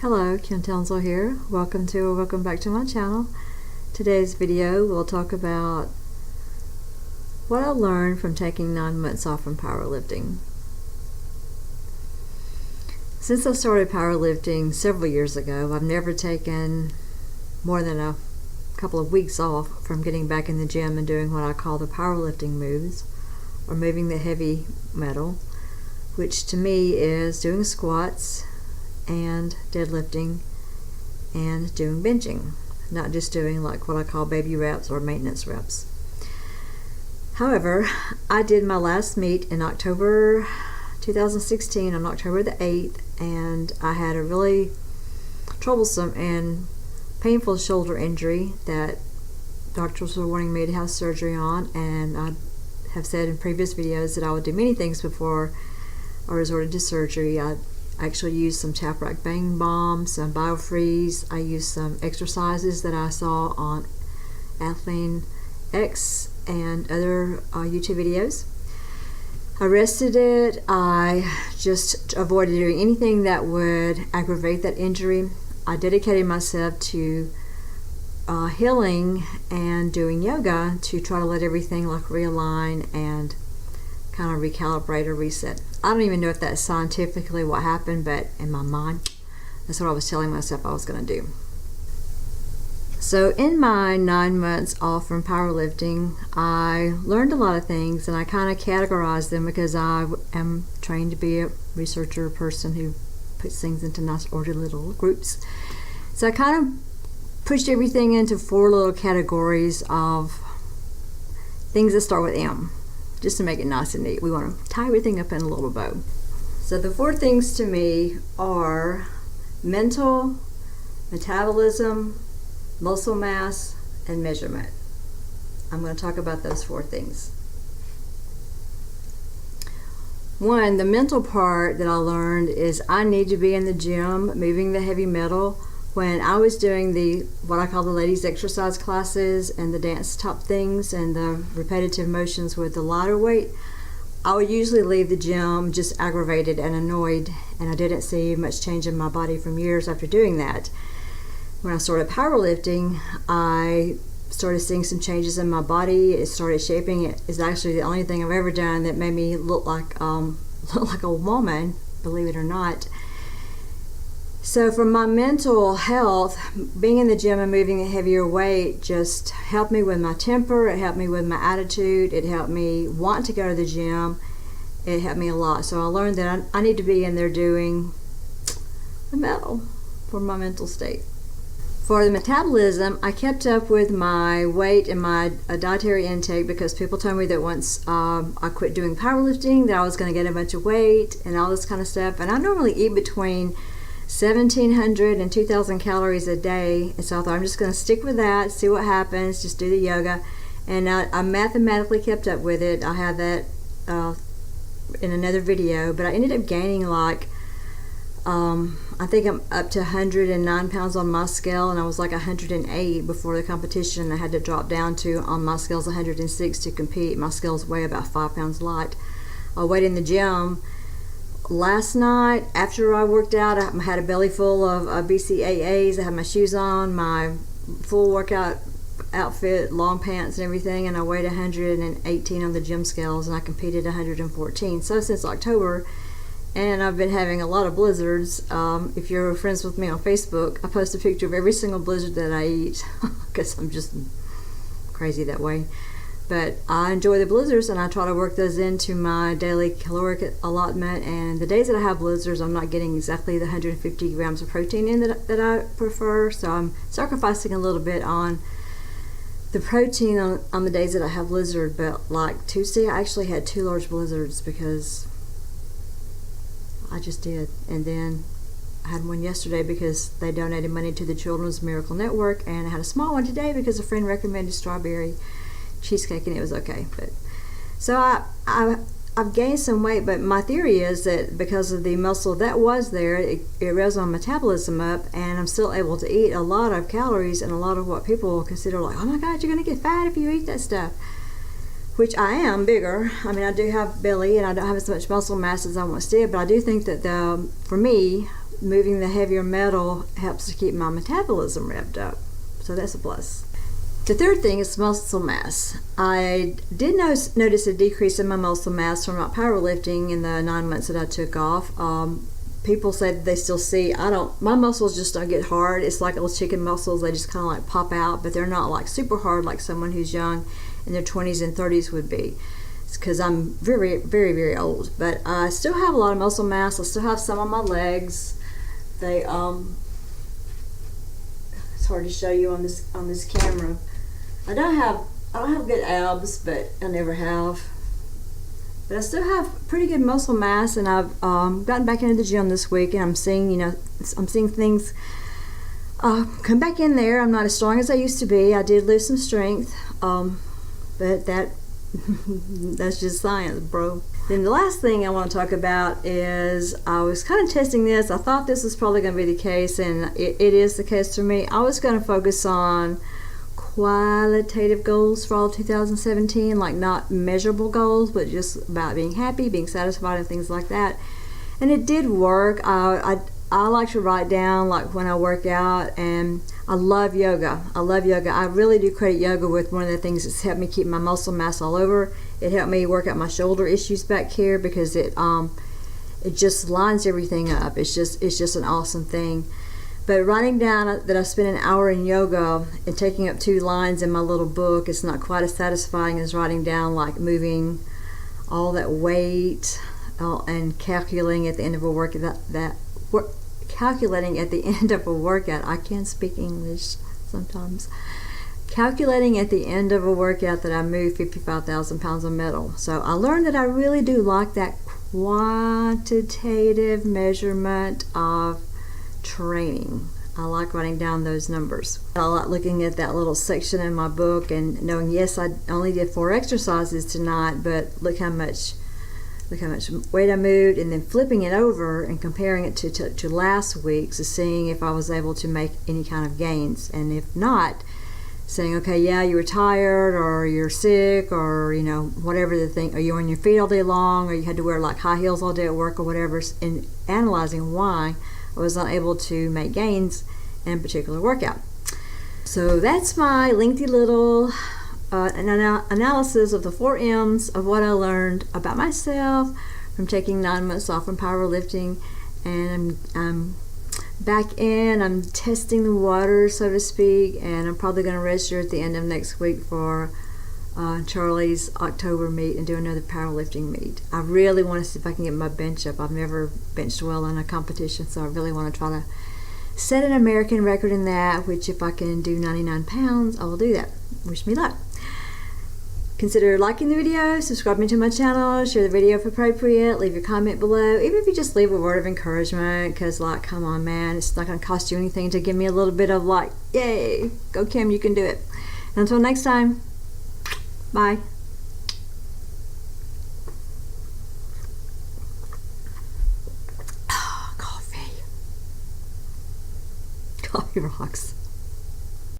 Hello, Townsel here. Welcome back to my channel. Today's video we'll talk about what I learned from taking 9 months off from powerlifting. Since I started powerlifting several years ago, I've never taken more than a couple of weeks off from getting back in the gym and doing what I call the powerlifting moves, or moving the heavy metal, which to me is doing squats and deadlifting and doing benching, not just doing like what I call baby reps or maintenance reps. However, I did my last meet in October 2016 on October the 8th, and I had a really troublesome and painful shoulder injury that doctors were wanting me to have surgery on, and I have said in previous videos that I would do many things before I resorted to surgery. I actually used some tap rack bang balm, some biofreeze. I used some exercises that I saw on Athlean X and other YouTube videos. I rested it. I just avoided doing anything that would aggravate that injury. I dedicated myself to healing and doing yoga to try to let everything like realign and kind of recalibrate or reset. I don't even know if that's scientifically what happened, but in my mind, that's what I was telling myself I was going to do. So in my 9 months off from powerlifting, I learned a lot of things, and I kind of categorized them because I am trained to be a researcher person who puts things into nice orderly little groups. So I kind of pushed everything into 4 little categories of things that start with M, just to make it nice and neat. We want to tie everything up in a little bow. So the 4 things to me are mental, metabolism, muscle mass, and measurement. I'm going to talk about those 4 things. 1, the mental part that I learned is I need to be in the gym moving the heavy metal. When I was doing what I call the ladies exercise classes and the dance top things and the repetitive motions with the lighter weight, I would usually leave the gym just aggravated and annoyed, and I didn't see much change in my body from years after doing that. When I started powerlifting, I started seeing some changes in my body. It started shaping. It is actually the only thing I've ever done that made me look like a woman, believe it or not. So for my mental health, being in the gym and moving a heavier weight just helped me with my temper. It helped me with my attitude. It helped me want to go to the gym. It helped me a lot. So I learned that I need to be in there doing the metal for my mental state. For the metabolism, I kept up with my weight and my dietary intake because people told me that once I quit doing powerlifting that I was going to get a bunch of weight and all this kind of stuff. And I normally eat between 1,700 and 2,000 calories a day, and so I thought I'm just going to stick with that, see what happens, just do the yoga. And I mathematically kept up with it. I have that in another video, but I ended up gaining like I think I'm up to 109 pounds on my scale, and I was like 108 before the competition. I had to drop down to, on my scales, 106 to compete. My scales weigh about 5 pounds light. I weighed in the gym last night after I worked out. I had a belly full of BCAAs. I had my shoes on, my full workout outfit, long pants and everything, and I weighed 118 on the gym scales, and I competed 114. So since October, and I've been having a lot of blizzards. If you're friends with me on Facebook, I post a picture of every single blizzard that I eat because I'm just crazy that way. But I enjoy the blizzards, and I try to work those into my daily caloric allotment. And the days that I have blizzards, I'm not getting exactly the 150 grams of protein in that I prefer. So I'm sacrificing a little bit on the protein on the days that I have blizzard. But like Tuesday, I actually had 2 large blizzards because I just did. And then I had one yesterday because they donated money to the Children's Miracle Network, and I had a small one today because a friend recommended strawberry cheesecake, and it was okay. But so I've gained some weight, but my theory is that because of the muscle that was there, it rose my metabolism up, and I'm still able to eat a lot of calories and a lot of what people consider like, oh my God, you're going to get fat if you eat that stuff. Which I am bigger. I mean, I do have belly, and I don't have as much muscle mass as I once did, but I do think that for me, moving the heavier metal helps to keep my metabolism revved up. So that's a plus. The third thing is muscle mass. I did notice a decrease in my muscle mass from my powerlifting in the 9 months that I took off. People say that they still see, my muscles just don't get hard. It's like little chicken muscles. They just kind of like pop out, but they're not like super hard like someone who's young in their 20s and 30s would be. It's because I'm very, very, very old. But I still have a lot of muscle mass. I still have some on my legs. They, it's hard to show you on this camera. I don't have good abs, but I never have. But I still have pretty good muscle mass, and I've gotten back into the gym this week, and I'm seeing things come back in there. I'm not as strong as I used to be. I did lose some strength, but that's just science, bro. Then the last thing I want to talk about is I was kind of testing this. I thought this was probably going to be the case, and it is the case for me. I was going to focus on qualitative goals for all of 2017, like not measurable goals, but just about being happy, being satisfied, and things like that. And it did work. I like to write down like when I work out, and I love yoga. I really do credit yoga with one of the things that's helped me keep my muscle mass all over. It helped me work out my shoulder issues back here because it just lines everything up. It's just an awesome thing. But writing down that I spent an hour in yoga and taking up 2 lines in my little book, it's not quite as satisfying as writing down like moving all that weight and calculating at the end of a workout. Calculating at the end of a workout. I can't speak English sometimes. Calculating at the end of a workout that I moved 55,000 pounds of metal. So I learned that I really do like that quantitative measurement of training. I like writing down those numbers. I like looking at that little section in my book and knowing, yes, I only did 4 exercises tonight, but look how much weight I moved, and then flipping it over and comparing it to last week's, to seeing if I was able to make any kind of gains, and if not, saying, okay, yeah, you were tired, or you're sick, or whatever the thing, or you're on your feet all day long, or you had to wear like high heels all day at work or whatever, and analyzing why I was not able to make gains in a particular workout. So that's my lengthy little analysis of the 4 M's of what I learned about myself from taking 9 months off from powerlifting, and I'm back in. I'm testing the water, so to speak, and I'm probably going to register at the end of next week for Charlie's October meet and do another powerlifting meet. I really want to see if I can get my bench up. I've never benched well in a competition, so I really want to try to set an American record in that, which if I can do 99 pounds, I will do that. Wish me luck. Consider liking the video, subscribing to my channel, share the video if appropriate, leave your comment below, even if you just leave a word of encouragement, because like, come on man, it's not going to cost you anything to give me a little bit of like, yay, go Kim, you can do it. And until next time, bye. Coffee. Coffee rocks.